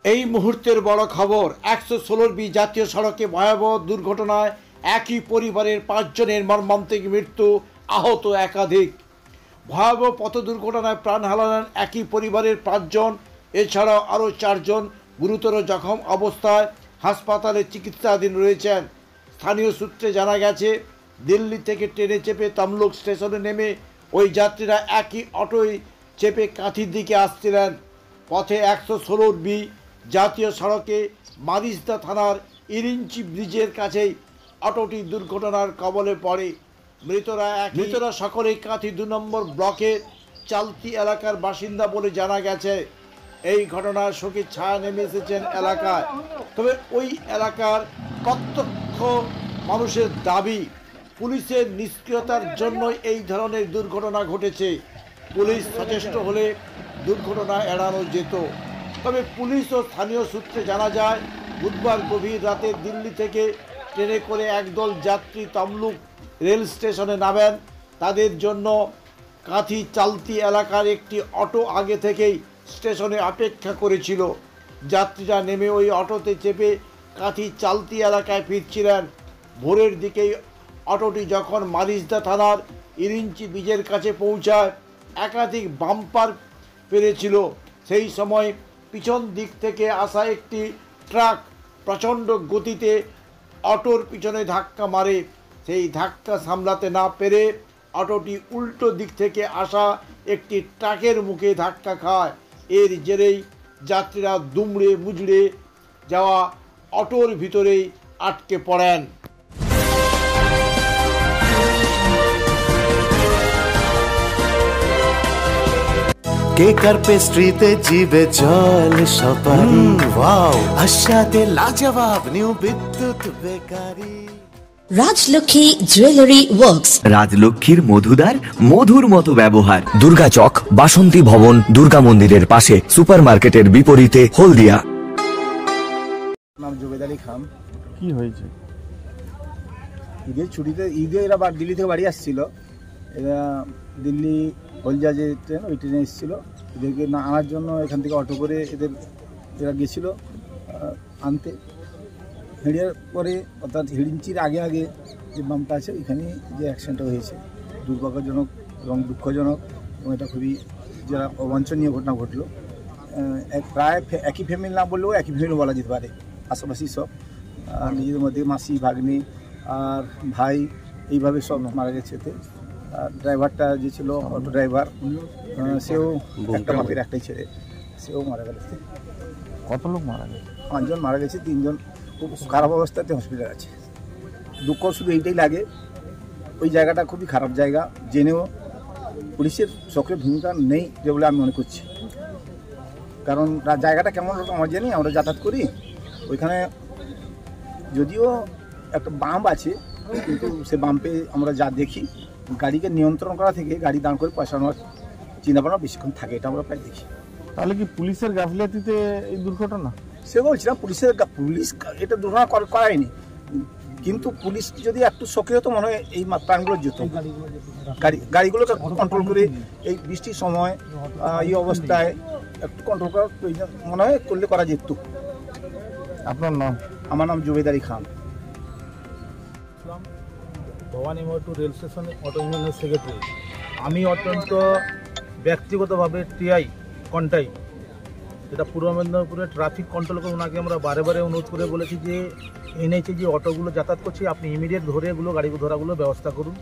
এই মুহূর্তের বড় খবর, 116 জাতীয় সড়কে ভয়াবহ দুর্ঘটনায় একই পরিবারের 5 জনের মর্মান্তিক মৃত্যু, আহত একাধিক। ভয়াবহ পথ দুর্ঘটনায় প্রাণ হারালেন একই পরিবারের 5 জন। এছাড়াও আরও 4 জন গুরুতর জখম অবস্থায় হাসপাতালে চিকিৎসাধীন রয়েছেন। স্থানীয় সূত্রে জানা গেছে, দিল্লি থেকে ট্রেনে চেপে তমলুক স্টেশনে নেমে ওই যাত্রীরা একই অটোয় চেপে কাঁথির দিকে আসছিলেন। পথে 116 জাতীয় সড়কে মারিসদা থানার ইরিঞ্চি ব্রিজের কাছেই অটোটি দুর্ঘটনার কবলে পড়ে। মৃতরা সকলেই কাঁথি 2 নম্বর ব্লকের চালতি এলাকার বাসিন্দা বলে জানা গেছে। এই ঘটনার শোকের ছায়া নেমে এসেছেন এলাকায়। তবে ওই এলাকার প্রত্যক্ষ মানুষের দাবি, পুলিশের নিষ্ক্রিয়তার জন্যই এই ধরনের দুর্ঘটনা ঘটেছে। পুলিশ সচেষ্ট হলে দুর্ঘটনা এড়ানো যেত। তবে পুলিশ ও স্থানীয় সূত্রে জানা যায়, বুধবার গভীর রাতে দিল্লি থেকে ট্রেনে করে একদল যাত্রী তমলুক রেল স্টেশনে নামেন। তাদের জন্য কাঁথি চালতি এলাকার একটি অটো আগে থেকেই স্টেশনে অপেক্ষা করেছিল। যাত্রীরা নেমে ওই অটোতে চেপে কাঁথি চালতি এলাকায় ফিরছিলেন। ভোরের দিকেই অটোটি যখন মারিসদা থানার ইরিঞ্চি ব্রিজের কাছে পৌঁছায়, একাধিক বাম্পার পেরেছিল। সেই সময় পিছন দিক থেকে আসা একটি ট্রাক প্রচণ্ড গতিতে অটোর পিছনে ধাক্কা মারে। সেই ধাক্কা সামলাতে না পেরে অটোটি উল্টো দিক থেকে আসা একটি ট্রাকের মুখে ধাক্কা খায়। এর জেরেই যাত্রীরা দুমড়ে মুচড়ে যাওয়া অটোর ভিতরেই আটকে পড়েন। কেকার পেস্ট্রিতে জিবে জল সপারি, ওয়াও আশাতে লাজবাব নিউ বিদ্যুৎ বেকারি। রাজলক্ষ্মী জুয়েলারি ওয়ার্কস, রাজলক্ষ্মীর মধুদার মধুর মতো ব্যবহার। দুর্গা চক, বাসন্তী ভবন, দুর্গা মন্দিরের পাশে, সুপার মার্কেটের বিপরীতে, হলদিয়া। নাম জুবেদ আলী খান। কি হয়েছে? ঈদের ছুটিতে এরা দিল্লি থেকে বাড়ি আসছিল। এরা দিল্লি হলদিয়া যে ট্রেন, ওই ট্রেনে এসেছিলো। এদেরকে না আনার জন্য এখান থেকে অটো করে এরা গেছিলো আনতে। হেঁড়িয়ার পরে, অর্থাৎ হিড়িঞ্চির আগে যে বামটা আছে, ওইখানে যে অ্যাক্সিডেন্টটা হয়েছে, দুর্ভাগ্যজনক এবং দুঃখজনক, এবং এটা খুবই যারা অবাঞ্ছনীয় ঘটনা ঘটলো। প্রায় একই ফ্যামিলি না বললেও একই ফ্যামিলি বলা যেতে পারে। পাশাপাশি সব নিজেদের মধ্যে মাসি, ভাগ্নি আর ভাই, এইভাবে সব মারা গেছে। এতে ড্রাইভারটা যে ছিল, অটো ড্রাইভার, সেও একটা বাপের একটাই ছেলে, সেও মারা গেছে। কত লোক মারা গেছে? 5 জন মারা গেছে, 3 জন খুব খারাপ অবস্থাতে হসপিটাল আছে। দুঃখ শুধু এইটাই লাগে, ওই জায়গাটা খুবই খারাপ জায়গা, জেনেও পুলিশের সক্রিয় ভূমিকা নেই যে বলে আমি মনে করছি। কারণ জায়গাটা কেমন আমরা জানি, আমরা যাতায়াত করি। ওইখানে যদিও একটা বাম্প আছে, কিন্তু সে বাম্পে আমরা যা দেখি, গাড়িকে নিয়ন্ত্রণ করা থেকে গাড়ি দাঁড় করে পয়সানোর চিন্তাভাবনা বেশিক্ষণ থাকে, এটা আমরা প্রায় দেখি। তাহলে কি পুলিশের গাফিলতিতে এই দুর্ঘটনা? সে বলছিলাম, পুলিশ এটা দুর্ঘটনা করায়নি, কিন্তু পুলিশ যদি একটু সক্রিয় হতো মনে হয় এই প্রাণগুলো যেত। গাড়িগুলোকে কন্ট্রোল করে এই বৃষ্টির সময় এই অবস্থায় একটু কন্ট্রোল করা প্রয়োজন মনে হয়, করলে করা যেত। আপনার নাম? আমার নাম জুবেদ আলী খান। ভবানী মোটু রেল স্টেশন অটো ইউনিয়নের সেক্রেটারি। আমি অত্যন্ত ব্যক্তিগতভাবে টিআই কন্টাই, যেটা পূর্ব মেদিনীপুরের ট্রাফিক কন্ট্রোল করে, ওনাকে আমরা বারে অনুরোধ করে বলেছি যে এনএইচে যে অটোগুলো যাতায়াত করছে, আপনি ইমিডিয়েট ধরে এগুলো গাড়িগুলো ধরাগুলো ব্যবস্থা করুন,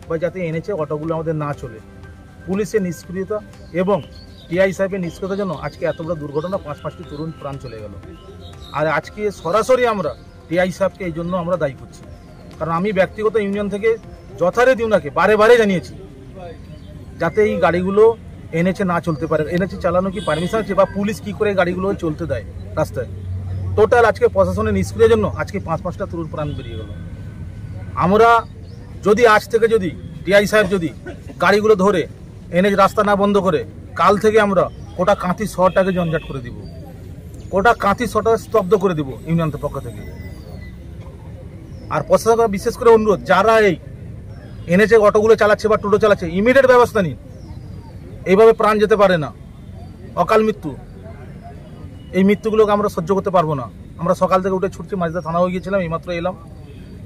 বা যাতে এনএইচে অটোগুলো আমাদের না চলে। পুলিশের নিষ্ক্রিয়তা এবং টিআই সাহেবের নিষ্ক্রিয়তার জন্য আজকে এত বড় দুর্ঘটনা, 5টি তরুণ প্রাণ চলে গেল। আর আজকে সরাসরি আমরা টিআই সাহেবকে এই জন্য আমরা দায়ী করছি। কারণ আমি ব্যক্তিগত ইউনিয়ন থেকে যথারীতি ওনাকে বারে জানিয়েছি যাতে এই গাড়িগুলো এনএইচে না চলতে পারে। এনএইচে চালানো কি পারমিশন আছে, বা পুলিশ কি করে গাড়িগুলো চলতে দেয় রাস্তায়? টোটাল আজকে প্রশাসনের নিষ্ক্রিয়ের জন্য আজকে 5টা তরুণ প্রাণ বেরিয়ে গেল। আমরা যদি আজ থেকে যদি টিআই সাহেব যদি গাড়িগুলো ধরে এনএইচ রাস্তা না বন্ধ করে, কাল থেকে আমরা গোটা কাঁথি শহরটাকে জঞ্জাট করে দিব, গোটা কাঁথি শহরটা স্তব্ধ করে দিব ইউনিয়নের পক্ষ থেকে। আর প্রশাসন বিশেষ করে অনুরোধ, যারা এই এনএইচে অটোগুলো চালাচ্ছে বা টোটো চালাচ্ছে, ইমিডিয়েট ব্যবস্থা নিন। এইভাবে প্রাণ যেতে পারে না, অকাল মৃত্যু। এই মৃত্যুগুলোকে আমরা সহ্য করতে পারবো না। আমরা সকাল থেকে উঠে ছুটছি, মাঝদা থানা হয়ে গিয়েছিলাম, এইমাত্র এলাম।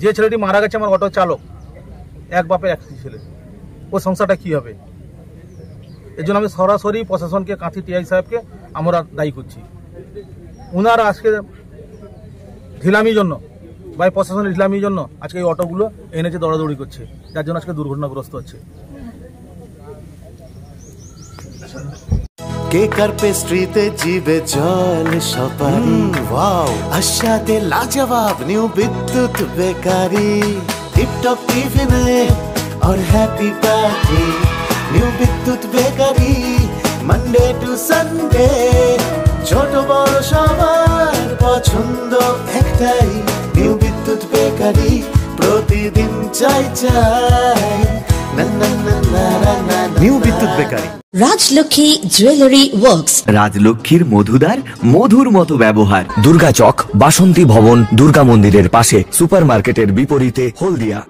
যে ছেলেটি মারা গেছে আমার অটো চালক, এক বাপের এক ছেলে, ও সংসারটা কী হবে? এর জন্য আমি সরাসরি প্রশাসনকে, কাঁথি টিআই সাহেবকে আমরা দায়ী করছি। ওনারা আজকে ঢিলামির জন্য বা প্রশাসনের ঢিলামির জন্য আজকে এই অটোগুলো এনেছে, দৌড়াদৌড়ি করছে, যার জন্য আজকে দুর্ঘটনাগ্রস্ত হচ্ছে। কেক আর পেস্ট্রিতে জিবে জল সপারি ওয়াও আশাতে লাজবাব নিউ বিদ্যুৎ বেকারি টিপটপ টিফিনে और हैप्पी पार्टी নিউ বিদ্যুৎ বেকারি মানডে টু সানডে ছোট বড় সবার পছন্দ একটাই নিউ বিদ্যুৎ বেকারি প্রতিদিন চাই চাই না না না না না নিউ বিদ্যুৎ বেকারি Rajlakhi Jewelry Works. রাজলক্ষ্মীর মধুদার মধুর মতো ব্যবহার। দুর্গা চক, বাসন্তী ভবন, দুর্গা মন্দিরের পাশে, সুপার মার্কেটের বিপরীতে, হলদিয়া।